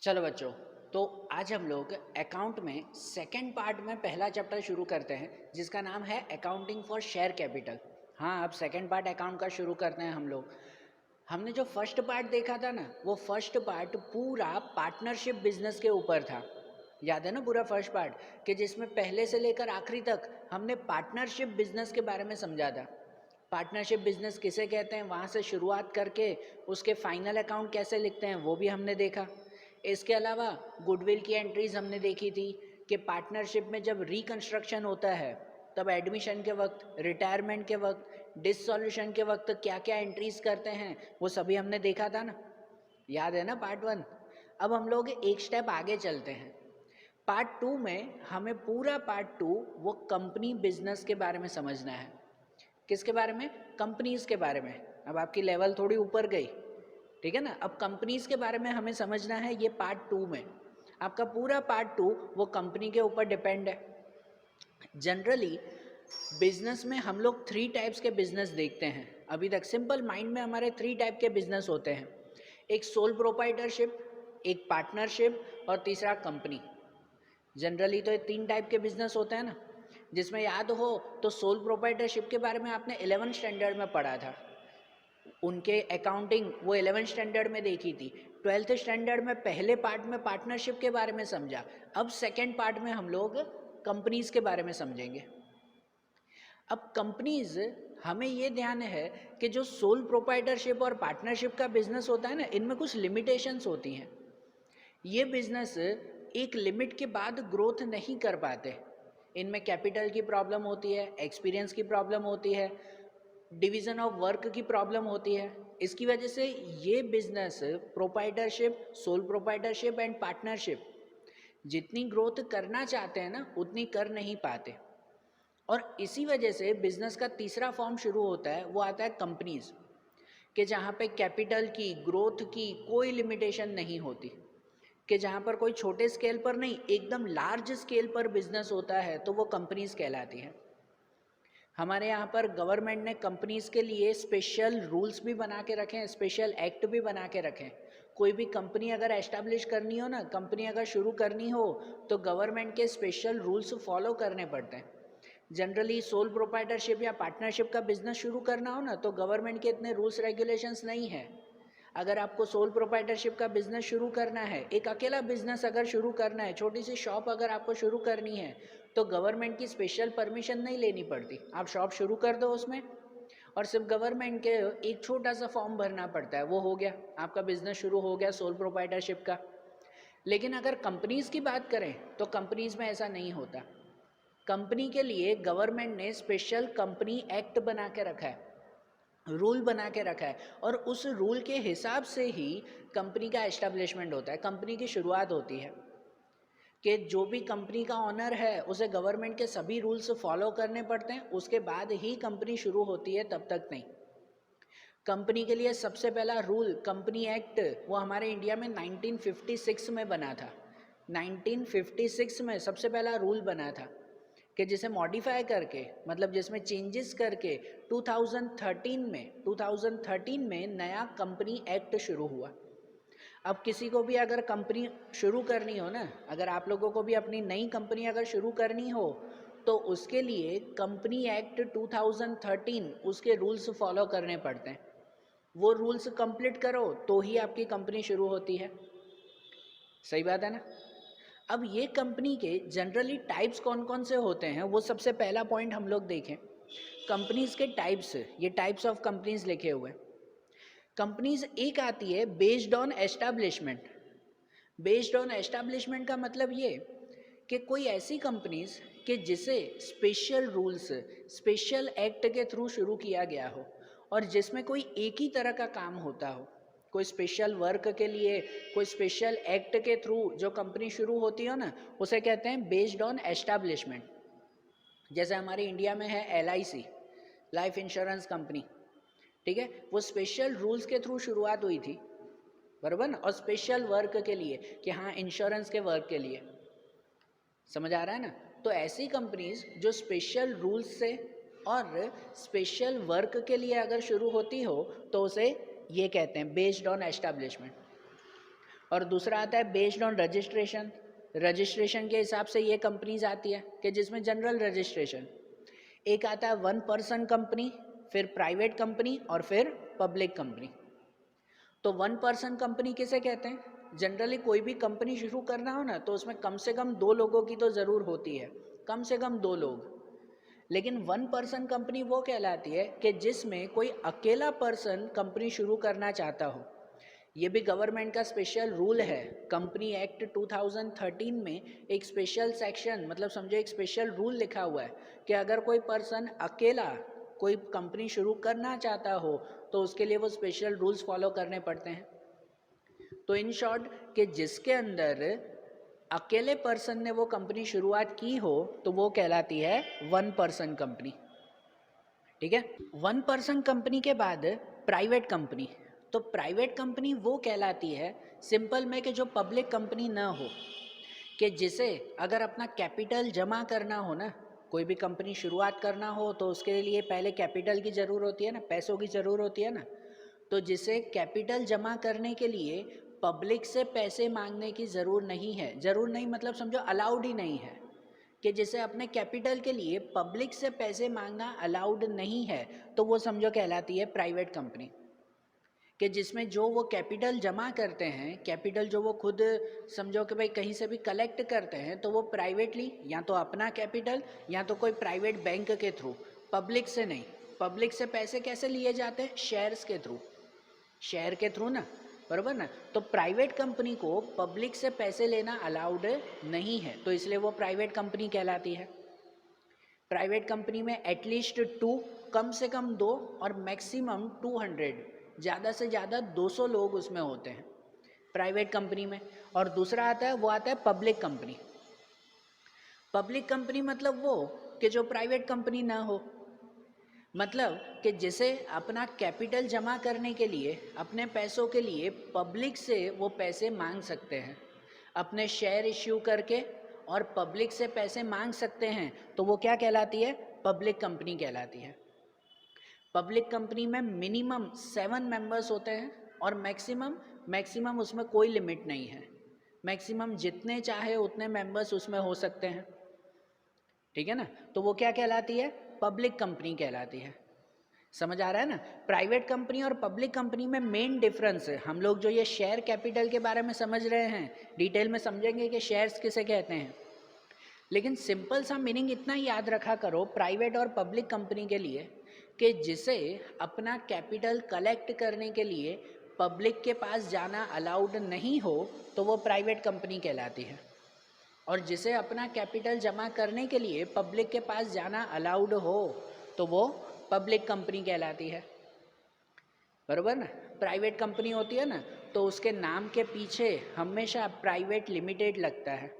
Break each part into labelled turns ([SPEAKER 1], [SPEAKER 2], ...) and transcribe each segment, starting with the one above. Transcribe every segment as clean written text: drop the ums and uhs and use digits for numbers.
[SPEAKER 1] चलो बच्चों, तो आज हम लोग अकाउंट में सेकंड पार्ट में पहला चैप्टर शुरू करते हैं जिसका नाम है अकाउंटिंग फॉर शेयर कैपिटल। हाँ, अब सेकंड पार्ट अकाउंट का शुरू करते हैं हम लोग। हमने जो फर्स्ट पार्ट देखा था ना, वो फर्स्ट पार्ट पूरा पार्टनरशिप बिजनेस के ऊपर था। याद है ना पूरा फर्स्ट पार्ट, कि जिसमें पहले से लेकर आखिरी तक हमने पार्टनरशिप बिजनेस के बारे में समझा था। पार्टनरशिप बिजनेस किसे कहते हैं, वहाँ से शुरुआत करके उसके फाइनल अकाउंट कैसे लिखते हैं वो भी हमने देखा। इसके अलावा गुडविल की एंट्रीज हमने देखी थी कि पार्टनरशिप में जब रिकंस्ट्रक्शन होता है तब एडमिशन के वक्त, रिटायरमेंट के वक्त, डिसॉल्यूशन के वक्त क्या क्या एंट्रीज करते हैं वो सभी हमने देखा था ना। याद है ना पार्ट 1। अब हम लोग एक स्टेप आगे चलते हैं। पार्ट 2 में हमें पूरा पार्ट 2 वो कंपनी बिजनेस के बारे में समझना है। किसके बारे में? कंपनीज के बारे में। अब आपकी लेवल थोड़ी ऊपर गई, ठीक है ना। अब कंपनीज के बारे में हमें समझना है। ये पार्ट 2 में आपका पूरा पार्ट 2 वो कंपनी के ऊपर डिपेंड है। जनरली बिजनेस में हम लोग 3 टाइप्स के बिजनेस देखते हैं। अभी तक सिंपल माइंड में हमारे 3 टाइप के बिजनेस होते हैं। एक सोल प्रोप्राइटरशिप, एक पार्टनरशिप और तीसरा कंपनी। जनरली तो ये 3 टाइप के बिजनेस होते हैं ना, जिसमें याद हो तो सोल प्रोप्राइटरशिप के बारे में आपने 11th स्टैंडर्ड में पढ़ा था। उनके अकाउंटिंग वो 11th स्टैंडर्ड में देखी थी। 12th स्टैंडर्ड में पहले पार्ट में पार्टनरशिप के बारे में समझा। अब सेकेंड पार्ट में हम लोग कंपनीज के बारे में समझेंगे। अब कंपनीज, हमें ये ध्यान है कि जो सोल प्रोप्राइटरशिप और पार्टनरशिप का बिजनेस होता है ना, इनमें कुछ लिमिटेशंस होती हैं। ये बिजनेस एक लिमिट के बाद ग्रोथ नहीं कर पाते। इनमें कैपिटल की प्रॉब्लम होती है, एक्सपीरियंस की प्रॉब्लम होती है, डिवीज़न ऑफ वर्क की प्रॉब्लम होती है। इसकी वजह से ये business proprietorship, sole proprietorship and partnership जितनी ग्रोथ करना चाहते हैं ना, उतनी कर नहीं पाते। और इसी वजह से बिजनेस का तीसरा फॉर्म शुरू होता है, वो आता है कंपनीज, कि जहाँ पे कैपिटल की, ग्रोथ की कोई लिमिटेशन नहीं होती, कि जहाँ पर कोई छोटे स्केल पर नहीं, एकदम लार्ज स्केल पर बिजनेस होता है, तो वो कंपनीज कहलाती हैं। हमारे यहाँ पर गवर्नमेंट ने कंपनीज के लिए स्पेशल रूल्स भी बना के रखे हैं, स्पेशल एक्ट भी बना के रखे हैं। कोई भी कंपनी अगर एस्टैब्लिश करनी हो ना, कंपनी अगर शुरू करनी हो, तो गवर्नमेंट के स्पेशल रूल्स फॉलो करने पड़ते हैं। जनरली सोल प्रोप्राइटरशिप या पार्टनरशिप का बिजनेस शुरू करना हो ना, तो गवर्नमेंट के इतने रूल्स रेगुलेशंस नहीं है। अगर आपको सोल प्रोप्राइटरशिप का बिजनेस शुरू करना है, एक अकेला बिजनेस अगर शुरू करना है, छोटी सी शॉप अगर आपको शुरू करनी है, तो गवर्नमेंट की स्पेशल परमिशन नहीं लेनी पड़ती। आप शॉप शुरू कर दो उसमें, और सिर्फ गवर्नमेंट के एक छोटा सा फॉर्म भरना पड़ता है, वो हो गया, आपका बिजनेस शुरू हो गया सोल प्रोप्राइटरशिप का। लेकिन अगर कंपनीज की बात करें तो कंपनीज में ऐसा नहीं होता। कंपनी के लिए गवर्नमेंट ने स्पेशल कंपनी एक्ट बना के रखा है, रूल बना के रखा है, और उस रूल के हिसाब से ही कंपनी का एस्टेब्लिशमेंट होता है, कंपनी की शुरुआत होती है। कि जो भी कंपनी का ऑनर है उसे गवर्नमेंट के सभी रूल्स फॉलो करने पड़ते हैं, उसके बाद ही कंपनी शुरू होती है, तब तक नहीं। कंपनी के लिए सबसे पहला रूल कंपनी एक्ट, वो हमारे इंडिया में 1956 में बना था। 1956 में सबसे पहला रूल बना था, कि जिसे मॉडिफाई करके, मतलब जिसमें चेंजेस करके 2013 में नया कंपनी एक्ट शुरू हुआ। अब किसी को भी अगर कंपनी शुरू करनी हो ना, अगर आप लोगों को भी अपनी नई कंपनी अगर शुरू करनी हो, तो उसके लिए कंपनी एक्ट 2013 उसके रूल्स फॉलो करने पड़ते हैं। वो रूल्स कंप्लीट करो तो ही आपकी कंपनी शुरू होती है। सही बात है ना। अब ये कंपनी के जनरली टाइप्स कौन कौन से होते हैं, वो सबसे पहला पॉइंट हम लोग देखें। कंपनीज के टाइप्स, ये टाइप्स ऑफ कंपनीज लिखे हुए हैं। कंपनीज एक आती है based on establishment. Based on establishment का मतलब ये कि कोई ऐसी कंपनीज कि जिसे स्पेशल रूल्स, स्पेशल एक्ट के थ्रू शुरू किया गया हो, और जिसमें कोई एक ही तरह का काम होता हो, कोई स्पेशल वर्क के लिए, कोई स्पेशल एक्ट के थ्रू जो कंपनी शुरू होती हो ना, उसे कहते हैं बेस्ड ऑन एस्टैब्लिशमेंट। जैसे हमारे इंडिया में है LIC, लाइफ इंश्योरेंस कंपनी, ठीक है, वो स्पेशल रूल्स के थ्रू शुरुआत हुई थी, बराबर ना, और स्पेशल वर्क के लिए, कि हाँ इंश्योरेंस के वर्क के लिए। समझ आ रहा है ना। तो ऐसी कंपनीज जो स्पेशल रूल्स से और स्पेशल वर्क के लिए अगर शुरू होती हो, तो उसे ये कहते हैं बेस्ड ऑन एस्टैब्लिशमेंट। और दूसरा आता है बेस्ड ऑन रजिस्ट्रेशन। रजिस्ट्रेशन के हिसाब से ये कंपनीज आती है कि जिसमें जनरल रजिस्ट्रेशन। एक आता है 1 पर्सन कंपनी, फिर प्राइवेट कंपनी और फिर पब्लिक कंपनी। तो 1 पर्सन कंपनी किसे कहते हैं? जनरली कोई भी कंपनी शुरू करना हो ना तो उसमें कम से कम 2 लोगों की तो ज़रूर होती है, कम से कम 2 लोग। लेकिन 1 पर्सन कंपनी वो कहलाती है कि जिसमें कोई अकेला पर्सन कंपनी शुरू करना चाहता हो। ये भी गवर्नमेंट का स्पेशल रूल है। कंपनी एक्ट 2013 में एक स्पेशल सेक्शन, मतलब समझो एक स्पेशल रूल लिखा हुआ है कि अगर कोई पर्सन अकेला कोई कंपनी शुरू करना चाहता हो तो उसके लिए वो स्पेशल रूल्स फॉलो करने पड़ते हैं। तो इन शॉर्ट कि जिसके अंदर अकेले पर्सन ने वो कंपनी शुरुआत की हो तो वो कहलाती है 1 पर्सन कंपनी। ठीक है। 1 पर्सन कंपनी के बाद प्राइवेट कंपनी। तो प्राइवेट कंपनी वो कहलाती है सिंपल में कि जो पब्लिक कंपनी ना हो, कि जिसे अगर अपना कैपिटल जमा करना हो ना, कोई भी कंपनी शुरुआत करना हो तो उसके लिए पहले कैपिटल की ज़रूरत होती है ना, पैसों की ज़रूरत होती है ना। तो जिसे कैपिटल जमा करने के लिए पब्लिक से पैसे मांगने की ज़रूरत नहीं है, ज़रूर नहीं मतलब समझो अलाउड ही नहीं है, कि जिसे अपने कैपिटल के लिए पब्लिक से पैसे मांगना अलाउड नहीं है, तो वो समझो कहलाती है प्राइवेट कंपनी। कि जिसमें जो वो कैपिटल जमा करते हैं, कैपिटल जो वो खुद समझो कि भाई कहीं से भी कलेक्ट करते हैं, तो वो प्राइवेटली या तो अपना कैपिटल या तो कोई प्राइवेट बैंक के थ्रू, पब्लिक से नहीं। पब्लिक से पैसे कैसे लिए जाते हैं? शेयर्स के थ्रू, शेयर के थ्रू ना, बराबर ना। तो प्राइवेट कंपनी को पब्लिक से पैसे लेना अलाउड नहीं है, तो इसलिए वो प्राइवेट कंपनी कहलाती है। प्राइवेट कंपनी में एटलीस्ट 2, कम से कम 2 और मैक्सिमम 200, ज़्यादा से ज़्यादा 200 लोग उसमें होते हैं प्राइवेट कंपनी में। और दूसरा आता है वो आता है पब्लिक कंपनी। पब्लिक कंपनी मतलब वो कि जो प्राइवेट कंपनी ना हो, मतलब कि जिसे अपना कैपिटल जमा करने के लिए, अपने पैसों के लिए पब्लिक से वो पैसे मांग सकते हैं, अपने शेयर इश्यू करके और पब्लिक से पैसे मांग सकते हैं, तो वो क्या कहलाती है? पब्लिक कंपनी कहलाती है। पब्लिक कंपनी में मिनिमम 7 मेंबर्स होते हैं और मैक्सिमम उसमें कोई लिमिट नहीं है, मैक्सिमम जितने चाहे उतने मेंबर्स उसमें हो सकते हैं। ठीक है ना। तो वो क्या कहलाती है? पब्लिक कंपनी कहलाती है। समझ आ रहा है ना। प्राइवेट कंपनी और पब्लिक कंपनी में मेन डिफरेंस है, हम लोग जो ये शेयर कैपिटल के बारे में समझ रहे हैं, डिटेल में समझेंगे कि शेयर्स किसे कहते हैं, लेकिन सिंपल सा मीनिंग इतना ही याद रखा करो प्राइवेट और पब्लिक कंपनी के लिए कि जिसे अपना कैपिटल कलेक्ट करने के लिए पब्लिक के पास जाना अलाउड नहीं हो तो वो प्राइवेट कंपनी कहलाती है, और जिसे अपना कैपिटल जमा करने के लिए पब्लिक के पास जाना अलाउड हो तो वो पब्लिक कंपनी कहलाती है। बराबर ना। प्राइवेट कंपनी होती है ना तो उसके नाम के पीछे हमेशा प्राइवेट लिमिटेड लगता है।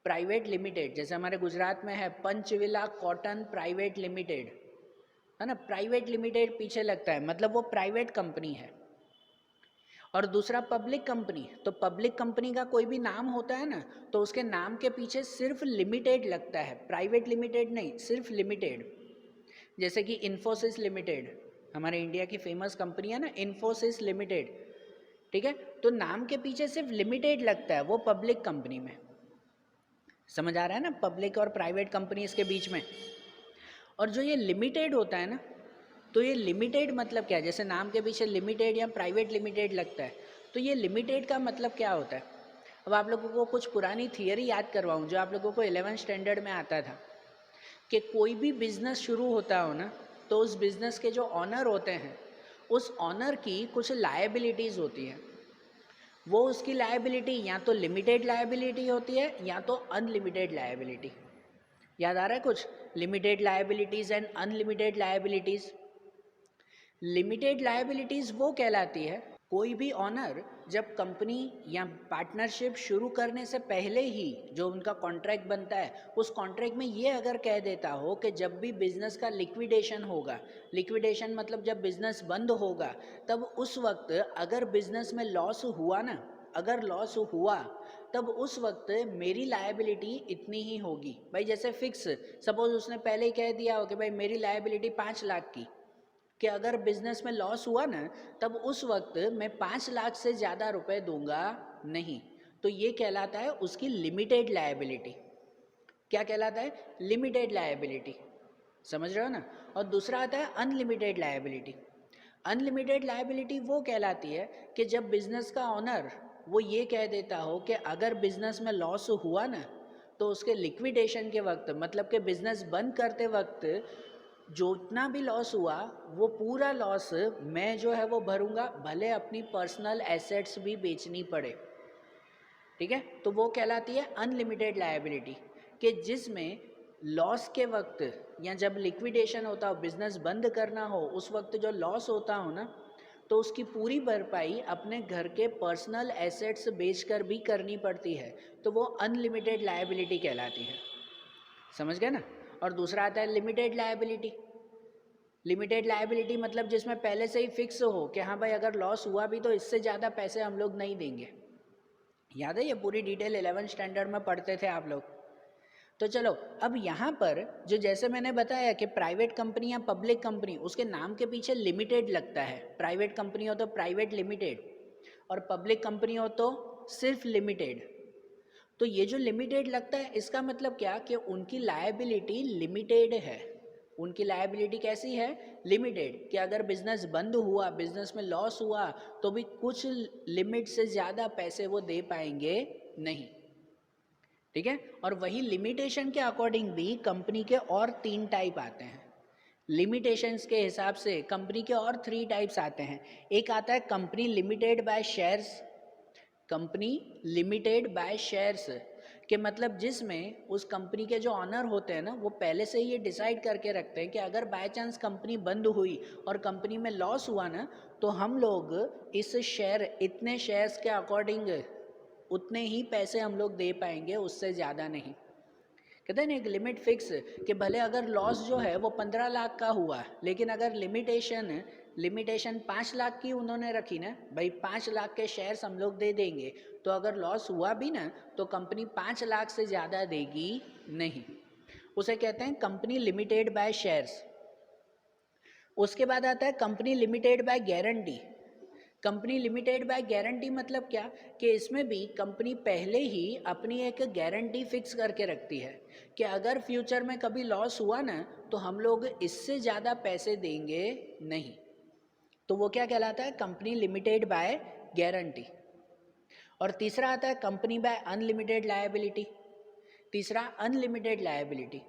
[SPEAKER 1] प्राइवेट लिमिटेड, जैसे हमारे गुजरात में है पंचविला कॉटन प्राइवेट लिमिटेड, है ना, प्राइवेट लिमिटेड पीछे लगता है, मतलब वो प्राइवेट कंपनी है। और दूसरा पब्लिक कंपनी, तो पब्लिक कंपनी का कोई भी नाम होता है ना तो उसके नाम के पीछे सिर्फ लिमिटेड लगता है, प्राइवेट लिमिटेड नहीं, सिर्फ लिमिटेड। जैसे कि इन्फोसिस लिमिटेड, हमारे इंडिया की फेमस कंपनी है ना इन्फोसिस लिमिटेड, ठीक है, तो नाम के पीछे सिर्फ लिमिटेड लगता है, वो पब्लिक कंपनी में। समझ आ रहा है ना, पब्लिक और प्राइवेट कंपनी इसके बीच में। और जो ये लिमिटेड होता है ना, तो ये लिमिटेड मतलब क्या है? जैसे नाम के पीछे लिमिटेड या प्राइवेट लिमिटेड लगता है, तो ये लिमिटेड का मतलब क्या होता है? अब आप लोगों को कुछ पुरानी थियरी याद करवाऊं जो आप लोगों को 11th स्टैंडर्ड में आता था, कि कोई भी बिजनेस शुरू होता हो ना तो उस बिजनेस के जो ऑनर होते हैं उस ऑनर की कुछ लायबिलिटीज़ होती हैं। वो उसकी लायबिलिटी या तो लिमिटेड लायबिलिटी होती है या तो अनलिमिटेड लायबिलिटी। याद आ रहा है कुछ? Limited liabilities and unlimited liabilities. Limited liabilities वो कहलाती है कोई भी ऑनर जब कंपनी या पार्टनरशिप शुरू करने से पहले ही जो उनका कॉन्ट्रैक्ट बनता है उस कॉन्ट्रैक्ट में ये अगर कह देता हो कि जब भी बिजनेस का लिक्विडेशन होगा, लिक्विडेशन मतलब जब बिजनेस बंद होगा, तब उस वक्त अगर बिजनेस में लॉस हुआ ना, अगर लॉस हुआ तब उस वक्त मेरी लायबिलिटी इतनी ही होगी। भाई जैसे फिक्स, सपोज उसने पहले ही कह दिया हो कि भाई मेरी लायबिलिटी 5 लाख की, कि अगर बिजनेस में लॉस हुआ ना तब उस वक्त मैं 5 लाख से ज़्यादा रुपए दूंगा नहीं, तो ये कहलाता है उसकी लिमिटेड लायबिलिटी। क्या कहलाता है? Limited liability. समझ रहे हो ना? और दूसरा आता है अनलिमिटेड लायबिलिटी। अनलिमिटेड लायबिलिटी वो कहलाती है कि जब बिजनेस का ऑनर वो ये कह देता हो कि अगर बिजनेस में लॉस हुआ ना तो उसके लिक्विडेशन के वक्त, मतलब कि बिजनेस बंद करते वक्त जितना भी लॉस हुआ वो पूरा लॉस मैं जो है वो भरूंगा, भले अपनी पर्सनल एसेट्स भी बेचनी पड़े। ठीक है, तो वो कहलाती है अनलिमिटेड लायबिलिटी, कि जिसमें लॉस के वक्त या जब लिक्विडेशन होता हो, बिजनेस बंद करना हो, उस वक्त जो लॉस होता हो ना तो उसकी पूरी भरपाई अपने घर के पर्सनल एसेट्स बेचकर भी करनी पड़ती है, तो वो अनलिमिटेड लायबिलिटी कहलाती है। समझ गए ना? और दूसरा आता है लिमिटेड लायबिलिटी। लिमिटेड लायबिलिटी मतलब जिसमें पहले से ही फिक्स हो कि हाँ भाई अगर लॉस हुआ भी तो इससे ज़्यादा पैसे हम लोग नहीं देंगे। याद है ये पूरी डिटेल 11th स्टैंडर्ड में पढ़ते थे आप लोग। तो चलो अब यहाँ पर जो जैसे मैंने बताया कि प्राइवेट कंपनी या पब्लिक कंपनी, उसके नाम के पीछे लिमिटेड लगता है। प्राइवेट कंपनी हो तो प्राइवेट लिमिटेड और पब्लिक कंपनी हो तो सिर्फ लिमिटेड। तो ये जो लिमिटेड लगता है इसका मतलब क्या कि उनकी लायबिलिटी लिमिटेड है। उनकी लायबिलिटी कैसी है? लिमिटेड, कि अगर बिजनेस बंद हुआ, बिजनेस में लॉस हुआ तो भी कुछ लिमिट से ज़्यादा पैसे वो दे पाएंगे नहीं। ठीक है, और वही लिमिटेशन के अकॉर्डिंग भी कंपनी के और 3 टाइप आते हैं। लिमिटेशंस के हिसाब से कंपनी के और 3 टाइप्स आते हैं। एक आता है company limited by shares. Company limited by shares के मतलब जिसमें उस कंपनी के जो ऑनर होते हैं ना वो पहले से ही ये डिसाइड करके रखते हैं कि अगर बाय चांस कंपनी बंद हुई और कंपनी में लॉस हुआ ना तो हम लोग इस शेयर, इतने शेयर्स के अकॉर्डिंग उतने ही पैसे हम लोग दे पाएंगे, उससे ज़्यादा नहीं। कहते हैं ना एक लिमिट फिक्स, कि भले अगर लॉस जो है वो 15 लाख का हुआ लेकिन अगर लिमिटेशन 5 लाख की उन्होंने रखी ना, भाई 5 लाख के शेयर्स हम लोग दे देंगे, तो अगर लॉस हुआ भी ना तो कंपनी 5 लाख से ज़्यादा देगी नहीं। उसे कहते हैं कंपनी लिमिटेड बाय शेयर्स। उसके बाद आता है company limited by guarantee. Company limited by guarantee मतलब क्या कि इसमें भी कंपनी पहले ही अपनी एक गारंटी फिक्स करके रखती है कि अगर फ्यूचर में कभी लॉस हुआ ना तो हम लोग इससे ज़्यादा पैसे देंगे नहीं। तो वो क्या कहलाता है? Company limited by guarantee. और तीसरा आता है कंपनी बाय अनलिमिटेड लायबिलिटी। तीसरा अनलिमिटेड लायबिलिटी,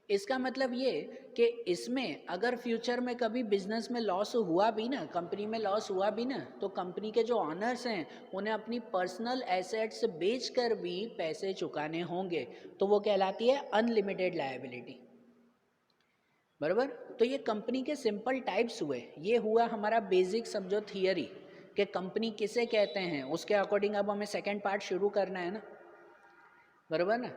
[SPEAKER 1] इसका मतलब ये कि इसमें अगर फ्यूचर में कभी बिजनेस में लॉस हुआ भी ना, कंपनी में लॉस हुआ भी ना, तो कंपनी के जो ऑनर्स हैं उन्हें अपनी पर्सनल एसेट्स बेचकर भी पैसे चुकाने होंगे, तो वो कहलाती है अनलिमिटेड लायबिलिटी। बराबर? तो ये कंपनी के सिंपल टाइप्स हुए। ये हुआ हमारा बेसिक समझो थियरी कि कंपनी किसे कहते हैं, उसके अकॉर्डिंग अब हमें सेकेंड पार्ट शुरू करना है ना। बराबर ना?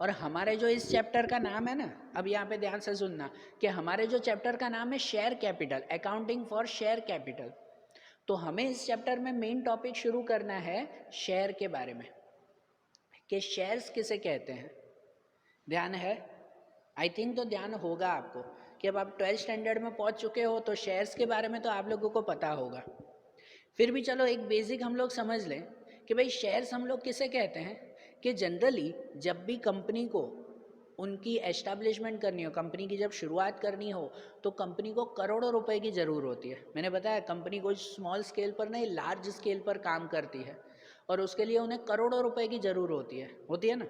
[SPEAKER 1] और हमारे जो इस चैप्टर का नाम है ना, अब यहाँ पे ध्यान से सुनना कि हमारे जो चैप्टर का नाम है share capital, accounting for share capital. तो हमें इस चैप्टर में मेन टॉपिक शुरू करना है शेयर के बारे में, कि शेयर्स किसे कहते हैं। ध्यान है? आई थिंक तो ध्यान होगा आपको कि अब आप 12th स्टैंडर्ड में पहुँच चुके हो तो शेयर्स के बारे में तो आप लोगों को पता होगा। फिर भी चलो एक बेसिक हम लोग समझ लें कि भाई शेयर्स हम लोग किसे कहते हैं। कि जनरली जब भी कंपनी को उनकी एस्टैब्लिशमेंट करनी हो, कंपनी की जब शुरुआत करनी हो, तो कंपनी को करोड़ों रुपए की ज़रूर होती है। मैंने बताया कंपनी कोई स्मॉल स्केल पर नहीं, लार्ज स्केल पर काम करती है और उसके लिए उन्हें करोड़ों रुपए की ज़रूर होती है ना।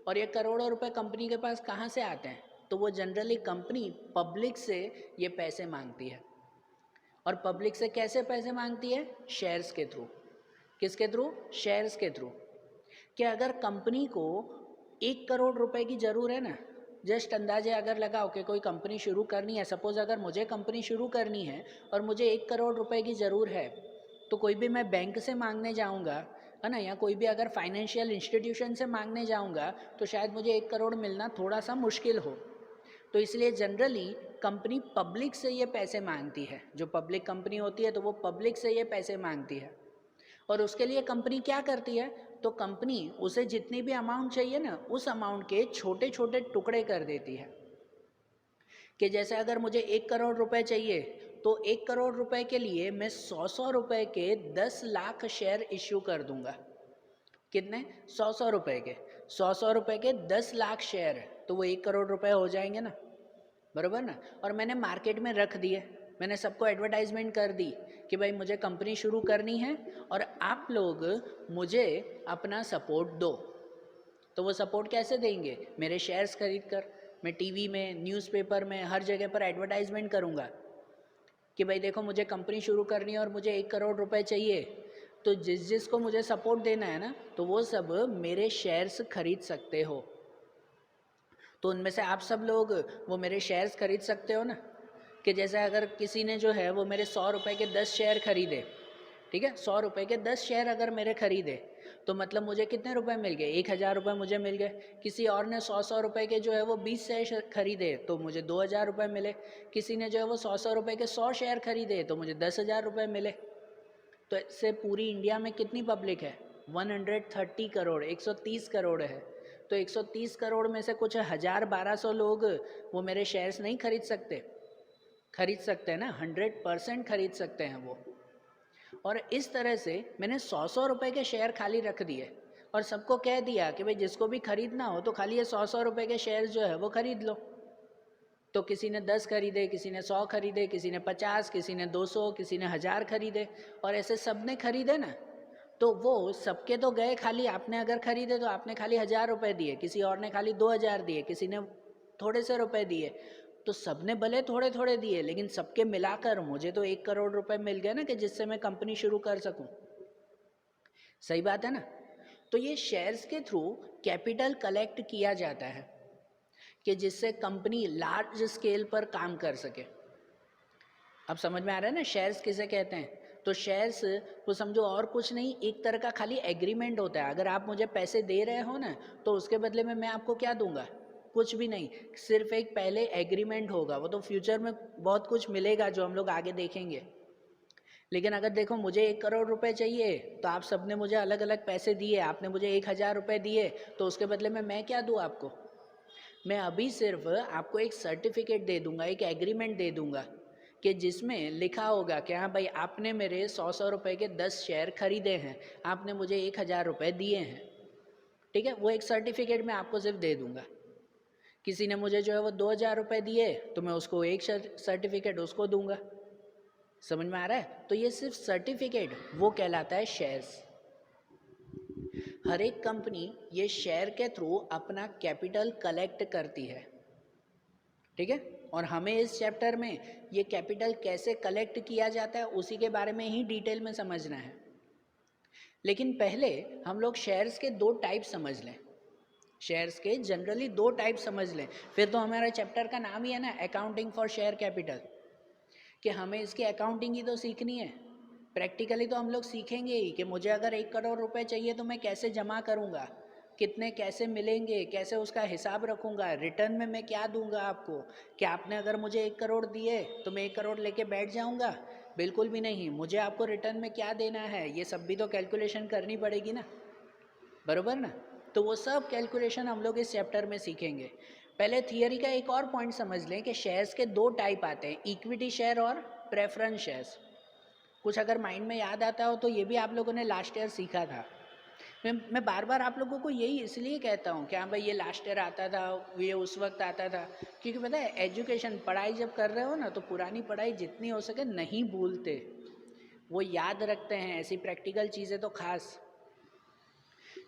[SPEAKER 1] और ये करोड़ों रुपए कंपनी के पास कहाँ से आते हैं? तो वो जनरली कंपनी पब्लिक से ये पैसे मांगती है। और पब्लिक से कैसे पैसे मांगती है? शेयर्स के थ्रू। किसके थ्रू? शेयर्स के थ्रू। कि अगर कंपनी को 1 करोड़ रुपए की ज़रूर है ना, जस्ट अंदाजे अगर लगाओ कि कोई कंपनी शुरू करनी है, सपोज अगर मुझे कंपनी शुरू करनी है और मुझे 1 करोड़ रुपए की ज़रूर है, तो कोई भी मैं बैंक से मांगने जाऊंगा, है ना, या कोई भी अगर फाइनेंशियल इंस्टीट्यूशन से मांगने जाऊंगा तो शायद मुझे 1 करोड़ मिलना थोड़ा सा मुश्किल हो। तो इसलिए जनरली कंपनी पब्लिक से ये पैसे मांगती है। जो पब्लिक कंपनी होती है तो वो पब्लिक से ये पैसे मांगती है। और उसके लिए कंपनी क्या करती है? तो कंपनी उसे जितनी भी अमाउंट चाहिए ना, उस अमाउंट के छोटे छोटे टुकड़े कर देती है। कि जैसे अगर मुझे 1 करोड़ रुपए चाहिए तो 1 करोड़ रुपए के लिए मैं 100 रुपए के 10 लाख शेयर इश्यू कर दूंगा। कितने? 100 रुपए के, 100 रुपए के 10 लाख शेयर है, तो वो 1 करोड़ रुपए हो जाएंगे ना, बराबर ना। और मैंने मार्केट में रख दिए, मैंने सबको एडवर्टाइजमेंट कर दी कि भाई मुझे कंपनी शुरू करनी है और आप लोग मुझे अपना सपोर्ट दो। तो वो सपोर्ट कैसे देंगे? मेरे शेयर्स खरीद कर। मैं टीवी में, न्यूज़पेपर में, हर जगह पर एडवर्टाइजमेंट करूँगा कि भाई देखो मुझे कंपनी शुरू करनी है और मुझे 1 करोड़ रुपए चाहिए। तो जिस को मुझे सपोर्ट देना है ना, तो वो सब मेरे शेयर्स खरीद सकते हो। तो उनमें से आप सब लोग वो मेरे शेयर्स खरीद सकते हो ना। कि जैसे अगर किसी ने जो है वो मेरे 100 रुपए के 10 शेयर खरीदे, ठीक है, 100 रुपए के 10 शेयर अगर मेरे खरीदे, तो मतलब मुझे कितने रुपए मिल गए? 1,000 रुपये मुझे मिल गए। किसी और ने 100 रुपए के जो है वो 20 शेयर खरीदे, तो मुझे 2,000 रुपये मिले। किसी ने जो है वो 100 रुपए के 100 शेयर खरीदे, तो मुझे 10,000 रुपये मिले। तो इससे पूरी इंडिया में कितनी पब्लिक है? 130 करोड़, 130 करोड़ है। तो 130 करोड़ में से कुछ 1,000-1,200 लोग वो मेरे शेयर्स नहीं खरीद सकते? खरीद सकते हैं ना, 100% खरीद सकते हैं वो। और इस तरह से मैंने 100 रुपए के शेयर खाली रख दिए और सबको कह दिया कि भाई जिसको भी खरीदना हो तो खाली ये 100 रुपए के शेयर जो है वो खरीद लो। तो किसी ने 10 खरीदे, किसी ने 100 खरीदे, किसी ने 50, किसी ने 200, किसी ने 1,000 खरीदे, और ऐसे सब ने खरीदे ना। तो वो सबके तो गए खाली, आपने अगर खरीदे तो आपने खाली 1,000 रुपये दिए, किसी और ने खाली 2,000 दिए, किसी ने थोड़े से रुपए दिए। तो सबने भले थोड़े थोड़े दिए, लेकिन सबके मिलाकर मुझे तो 1 करोड़ रुपए मिल गए ना, कि जिससे मैं कंपनी शुरू कर सकूं। सही बात है ना। तो ये शेयर्स के थ्रू कैपिटल कलेक्ट किया जाता है कि जिससे कंपनी लार्ज स्केल पर काम कर सके। अब समझ में आ रहा है ना शेयर्स किसे कहते हैं? तो शेयर्स को समझो और कुछ नहीं, एक तरह का खाली एग्रीमेंट होता है। अगर आप मुझे पैसे दे रहे हो ना, तो उसके बदले में मैं आपको क्या दूंगा? कुछ भी नहीं, सिर्फ एक पहले एग्रीमेंट होगा। वो तो फ्यूचर में बहुत कुछ मिलेगा जो हम लोग आगे देखेंगे। लेकिन अगर देखो मुझे 1 करोड़ रुपए चाहिए, तो आप सबने मुझे अलग अलग पैसे दिए, आपने मुझे 1,000 रुपये दिए, तो उसके बदले में मैं क्या दूँ आपको? मैं अभी सिर्फ आपको एक सर्टिफिकेट दे दूंगा, एक एग्रीमेंट दे दूंगा कि जिसमें लिखा होगा कि हाँ भाई आपने मेरे 100 रुपए के 10 शेयर खरीदे हैं, आपने मुझे 1,000 रुपये दिए हैं। ठीक है, वो एक सर्टिफिकेट मैं आपको सिर्फ दे दूंगा। किसी ने मुझे जो है वो 2,000 रुपये दिए, तो मैं उसको एक सर्टिफिकेट उसको दूंगा। समझ में आ रहा है? तो ये सिर्फ सर्टिफिकेट, वो कहलाता है शेयर्स। हर एक कंपनी ये शेयर के थ्रू अपना कैपिटल कलेक्ट करती है, ठीक है। और हमें इस चैप्टर में ये कैपिटल कैसे कलेक्ट किया जाता है उसी के बारे में ही डिटेल में समझना है। लेकिन पहले हम लोग शेयर्स के 2 टाइप समझ लें। शेयर्स के जनरली 2 टाइप समझ लें, फिर तो हमारा चैप्टर का नाम ही है ना अकाउंटिंग फॉर शेयर कैपिटल, कि हमें इसकी अकाउंटिंग ही तो सीखनी है। प्रैक्टिकली तो हम लोग सीखेंगे ही कि मुझे अगर 1 करोड़ रुपए चाहिए तो मैं कैसे जमा करूँगा, कितने कैसे मिलेंगे, कैसे उसका हिसाब रखूँगा, रिटर्न में मैं क्या दूंगा आपको। क्या आपने अगर मुझे 1 करोड़ दिए तो मैं 1 करोड़ लेके बैठ जाऊँगा? बिल्कुल भी नहीं। मुझे आपको रिटर्न में क्या देना है ये सब भी तो कैलकुलेशन करनी पड़ेगी ना, बरोबर ना। तो वो सब कैलकुलेशन हम लोग इस चैप्टर में सीखेंगे। पहले थियरी का एक और पॉइंट समझ लें कि शेयर्स के 2 टाइप आते हैं, इक्विटी शेयर और प्रेफरेंस शेयर्स। कुछ अगर माइंड में याद आता हो तो ये भी आप लोगों ने लास्ट ईयर सीखा था। मैं बार बार आप लोगों को यही इसलिए कहता हूँ कि हाँ भाई ये लास्ट ईयर आता था, ये उस वक्त आता था, क्योंकि पता है एजुकेशन, पढ़ाई जब कर रहे हो ना तो पुरानी पढ़ाई जितनी हो सके नहीं भूलते, वो याद रखते हैं, ऐसी प्रैक्टिकल चीज़ें तो खास।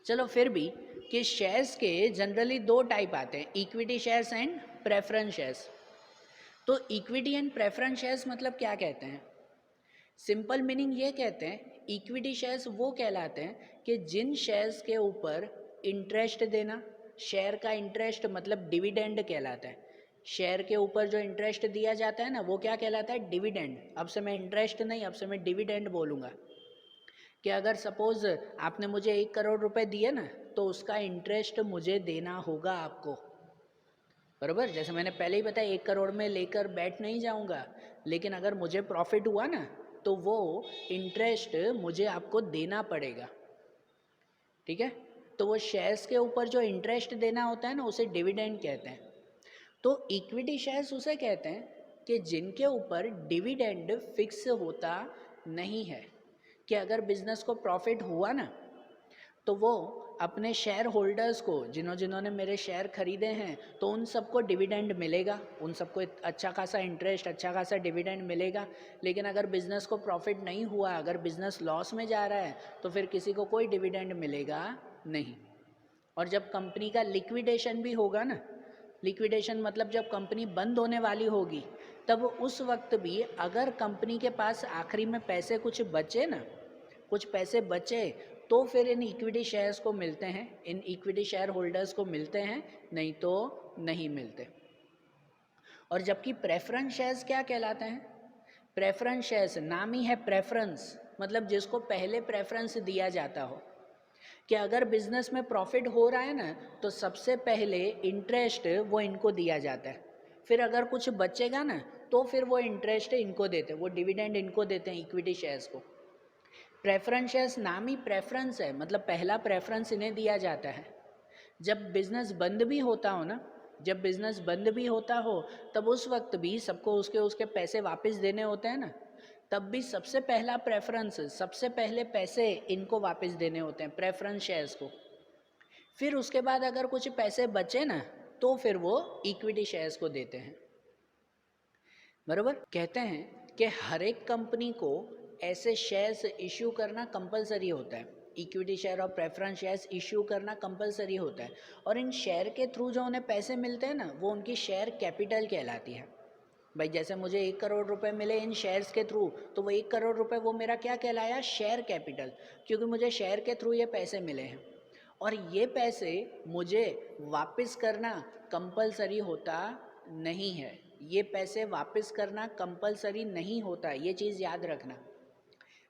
[SPEAKER 1] चलो फिर भी कि शेयर्स के जनरली 2 टाइप आते हैं, equity shares and preference shares. तो इक्विटी एंड प्रेफरेंस शेयर्स मतलब क्या कहते हैं? सिंपल मीनिंग ये कहते हैं, इक्विटी शेयर्स वो कहलाते हैं कि जिन शेयर्स के ऊपर इंटरेस्ट देना, शेयर का इंटरेस्ट मतलब डिविडेंड कहलाता है। शेयर के ऊपर जो इंटरेस्ट दिया जाता है ना वो क्या कहलाता है? डिविडेंड। अब से मैं इंटरेस्ट नहीं, अब से मैं डिविडेंड बोलूँगा। कि अगर सपोज आपने मुझे 1 करोड़ रुपए दिए ना, तो उसका इंटरेस्ट मुझे देना होगा आपको, बराबर। जैसे मैंने पहले ही बताया 1 करोड़ में लेकर बैठ नहीं जाऊंगा, लेकिन अगर मुझे प्रॉफिट हुआ ना तो वो इंटरेस्ट मुझे आपको देना पड़ेगा, ठीक है। तो वो शेयर्स के ऊपर जो इंटरेस्ट देना होता है ना उसे डिविडेंड कहते हैं। तो इक्विटी शेयर्स उसे कहते हैं कि जिनके ऊपर डिविडेंड फिक्स होता नहीं है, कि अगर बिजनेस को प्रॉफिट हुआ ना तो वो अपने शेयर होल्डर्स को, जिन्होंने मेरे शेयर खरीदे हैं, तो उन सबको डिविडेंड मिलेगा, उन सबको अच्छा खासा इंटरेस्ट, अच्छा खासा डिविडेंड मिलेगा। लेकिन अगर बिज़नेस को प्रॉफिट नहीं हुआ, अगर बिज़नेस लॉस में जा रहा है, तो फिर किसी को कोई डिविडेंड मिलेगा नहीं। और जब कंपनी का लिक्विडेशन भी होगा ना, लिक्विडेशन मतलब जब कंपनी बंद होने वाली होगी, तब उस वक्त भी अगर कंपनी के पास आखिरी में पैसे कुछ बचे ना, कुछ पैसे बचे, तो फिर इन इक्विटी शेयर्स को मिलते हैं, इन इक्विटी शेयर होल्डर्स को मिलते हैं, नहीं तो नहीं मिलते। और जबकि प्रेफरेंस शेयर्स क्या कहलाते हैं? प्रेफरेंस शेयर्स, नाम ही है प्रेफरेंस, मतलब जिसको पहले प्रेफरेंस दिया जाता हो, कि अगर बिजनेस में प्रॉफिट हो रहा है ना, तो सबसे पहले इंटरेस्ट वो इनको दिया जाता है, फिर अगर कुछ बचेगा ना तो फिर वो इंटरेस्ट इनको देते हैं, वो डिविडेंड इनको देते हैं, इक्विटी शेयर्स को। प्रेफरेंस शेयर्स नाम ही प्रेफरेंस है, मतलब पहला प्रेफरेंस इन्हें दिया जाता है। जब बिजनेस बंद भी होता हो ना, जब बिजनेस बंद भी होता हो, तब उस वक्त भी सबको उसके उसके पैसे वापस देने होते हैं ना, तब भी सबसे पहला प्रेफरेंस, सबसे पहले पैसे इनको वापस देने होते हैं, प्रेफरेंस शेयर्स को। फिर उसके बाद अगर कुछ पैसे बचे ना, तो फिर वो इक्विटी शेयर्स को देते हैं। बराबर। कहते हैं कि हर एक कंपनी को ऐसे शेयर्स इश्यू करना कंपलसरी होता है, इक्विटी शेयर और प्रेफरेंस शेयर्स इश्यू करना कंपलसरी होता है। और इन शेयर के थ्रू जो उन्हें पैसे मिलते हैं ना, वो उनकी शेयर कैपिटल कहलाती है। भाई जैसे मुझे 1 करोड़ रुपए मिले इन शेयर्स के थ्रू, तो वो 1 करोड़ रुपए वो मेरा क्या कहलाया? शेयर कैपिटल, क्योंकि मुझे शेयर के थ्रू ये पैसे मिले हैं। और ये पैसे मुझे वापस करना कंपलसरी होता नहीं है, ये पैसे वापस करना कंपलसरी नहीं होता, ये चीज़ याद रखना।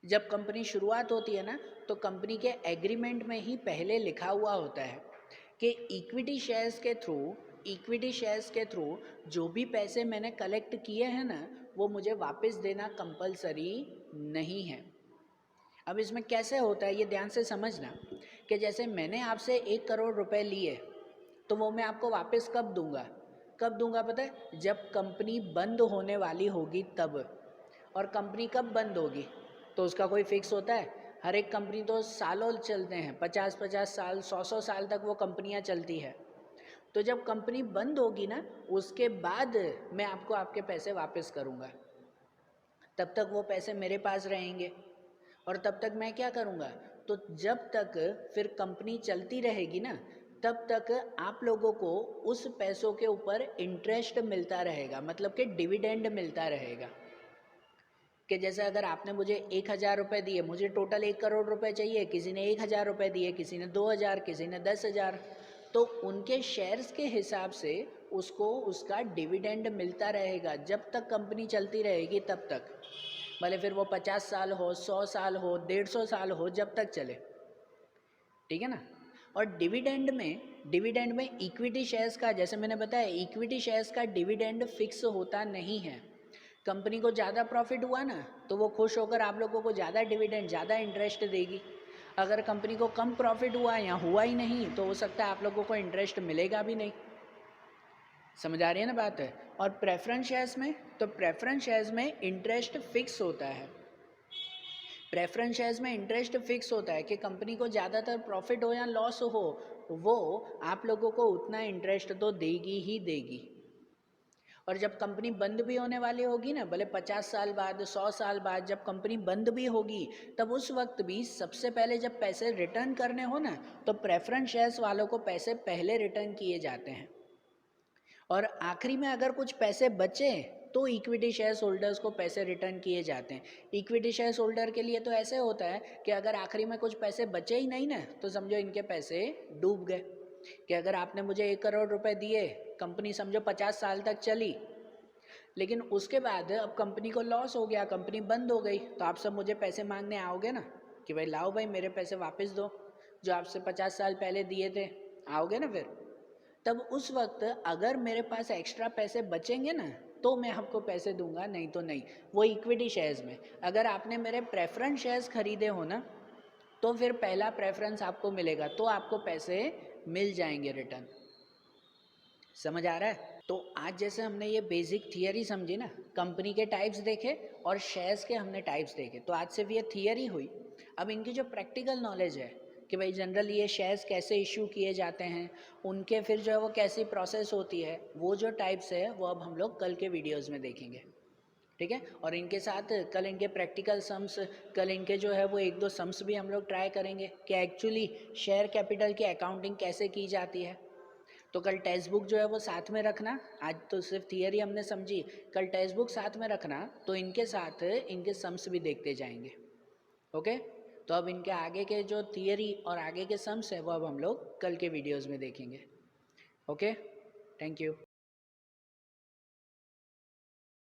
[SPEAKER 1] जब कंपनी शुरुआत होती है ना, तो कंपनी के एग्रीमेंट में ही पहले लिखा हुआ होता है कि इक्विटी शेयर्स के थ्रू जो भी पैसे मैंने कलेक्ट किए हैं ना, वो मुझे वापस देना कंपलसरी नहीं है। अब इसमें कैसे होता है ये ध्यान से समझना, कि जैसे मैंने आपसे 1 करोड़ रुपए लिए, तो वो मैं आपको वापस कब दूंगा? कब दूंगा पता है? जब कंपनी बंद होने वाली होगी तब। और कंपनी कब बंद होगी? तो उसका कोई फिक्स होता है? हर एक कंपनी तो सालों चलते हैं, 50-50 साल, 100-100 साल तक वो कंपनियां चलती है। तो जब कंपनी बंद होगी ना, उसके बाद मैं आपको आपके पैसे वापस करूँगा। तब तक वो पैसे मेरे पास रहेंगे, और तब तक मैं क्या करूँगा? तो जब तक फिर कंपनी चलती रहेगी ना, तब तक आप लोगों को उस पैसों के ऊपर इंटरेस्ट मिलता रहेगा, मतलब कि डिविडेंड मिलता रहेगा। कि जैसे अगर आपने मुझे 1,000 रुपये दिए, मुझे टोटल 1 करोड़ रुपए चाहिए, किसी ने 1,000 रुपये दिए, किसी ने 2,000, किसी ने 10,000, तो उनके शेयर्स के हिसाब से उसको उसका डिविडेंड मिलता रहेगा जब तक कंपनी चलती रहेगी, तब तक। भले फिर वो 50 साल हो, 100 साल हो, 150 साल हो, जब तक चले, ठीक है ना। और डिविडेंड में इक्विटी शेयर्स का, जैसे मैंने बताया, इक्विटी शेयर्स का डिविडेंड फिक्स होता नहीं है। कंपनी को ज़्यादा प्रॉफिट हुआ ना, तो वो खुश होकर आप लोगों को ज़्यादा डिविडेंड, ज़्यादा इंटरेस्ट देगी। अगर कंपनी को कम प्रॉफिट हुआ या हुआ ही नहीं, तो हो सकता है आप लोगों को इंटरेस्ट मिलेगा भी नहीं। समझ आ रही है ना बात है? और प्रेफरेंस शेयर्स में, तो प्रेफरेंस शेयर्स में इंटरेस्ट फिक्स होता है। प्रेफरेंस शेयर्स में इंटरेस्ट फिक्स होता है कि कंपनी को ज़्यादातर प्रॉफिट हो या लॉस हो, वो आप लोगों को उतना इंटरेस्ट तो देगी ही देगी। और जब कंपनी बंद भी होने वाली होगी ना, भले 50 साल बाद, 100 साल बाद, जब कंपनी बंद भी होगी, तब उस वक्त भी सबसे पहले जब पैसे रिटर्न करने हो ना, तो प्रेफरेंस शेयर्स वालों को पैसे पहले रिटर्न किए जाते हैं। और आखिरी में अगर कुछ पैसे बचे, तो इक्विटी शेयर्स होल्डर्स को पैसे रिटर्न किए जाते हैं। इक्विटी शेयर्स होल्डर के लिए तो ऐसे होता है कि अगर आखिरी में कुछ पैसे बचे ही नहीं ना, तो समझो इनके पैसे डूब गए। कि अगर आपने मुझे 1 करोड़ रुपए दिए, कंपनी समझो 50 साल तक चली, लेकिन उसके बाद अब कंपनी को लॉस हो गया, कंपनी बंद हो गई, तो आप सब मुझे पैसे मांगने आओगे ना, कि भाई लाओ भाई मेरे पैसे वापस दो जो आपसे 50 साल पहले दिए थे, आओगे ना फिर? तब उस वक्त अगर मेरे पास एक्स्ट्रा पैसे बचेंगे ना, तो मैं आपको पैसे दूंगा, नहीं तो नहीं। वो इक्विटी शेयर्स में अगर आपने मेरे प्रेफरेंस शेयर्स खरीदे हो ना, तो फिर पहला प्रेफरेंस आपको मिलेगा, तो आपको पैसे मिल जाएंगे रिटर्न। समझ आ रहा है? तो आज जैसे हमने ये बेसिक थियरी समझी ना, कंपनी के टाइप्स देखे और शेयर्स के हमने टाइप्स देखे, तो आज सिर्फ ये थियरी हुई। अब इनकी जो प्रैक्टिकल नॉलेज है कि भाई जनरली ये शेयर्स कैसे इशू किए जाते हैं, उनके फिर जो है वो कैसी प्रोसेस होती है, वो जो टाइप्स है वो अब हम लोग कल के वीडियोज़ में देखेंगे, ठीक है। और इनके साथ कल इनके प्रैक्टिकल सम्स, कल इनके जो है वो एक दो सम्स भी हम लोग ट्राई करेंगे कि एक्चुअली शेयर कैपिटल की अकाउंटिंग कैसे की जाती है। तो कल टेक्स्ट बुक जो है वो साथ में रखना। आज तो सिर्फ थियरी हमने समझी, कल टेक्स्ट बुक साथ में रखना, तो इनके साथ इनके सम्स भी देखते जाएंगे। ओके, तो अब इनके आगे के जो थियरी और आगे के सम्स है वो अब हम लोग कल के वीडियोज़ में देखेंगे। Okay, thank you.